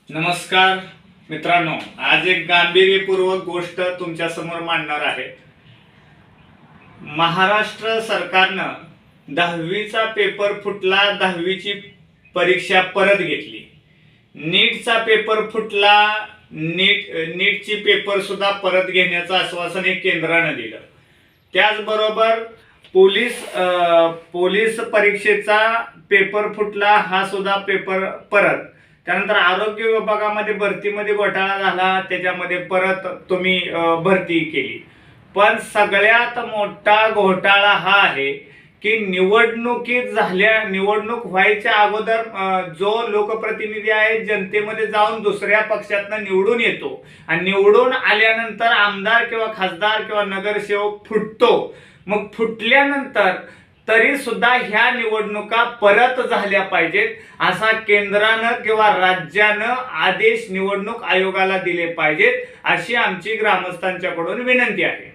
नमस्कार मित्रांनो, आज एक गांभीर्यपूर्वक गोष्ट तुमच्या समोर मांडणार आहे। महाराष्ट्र सरकारनं 10वीचा पेपर फुटला, 10वीची परीक्षा परत घेतली। नीटचा पेपर फुटला, नीटची पेपर सुद्धा परत घेण्याचं आश्वासन एक केंद्रानं दिलं। त्याचबरोबर पोलीस परीक्षेचा पेपर फुटला, हा सुद्धा पेपर परत। त्यानंतर आरोग्य विभागामध्ये भरतीमध्ये घोटाळा झाला, त्याच्यामध्ये परत तुम्ही भरती केली। पण सगळ्यात मोठा घोटाळा हा आहे की निवडणूक व्हायच्या अगोदर जो लोकप्रतिनिधी आहे जनतेमध्ये जाऊन दुसऱ्या पक्षातनं निवडून येतो आणि निवडून आल्यानंतर आमदार किंवा खासदार किंवा नगरसेवक फुटतो। मग फुटल्यानंतर तरी सुद्धा ह्या निवडणुका परत झाल्या पाहिजेत असा केंद्रानं किंवा राज्यानं आदेश निवडणूक आयोगाला दिले पाहिजेत, अशी आमची ग्रामस्थांच्याकडून विनंती आहे।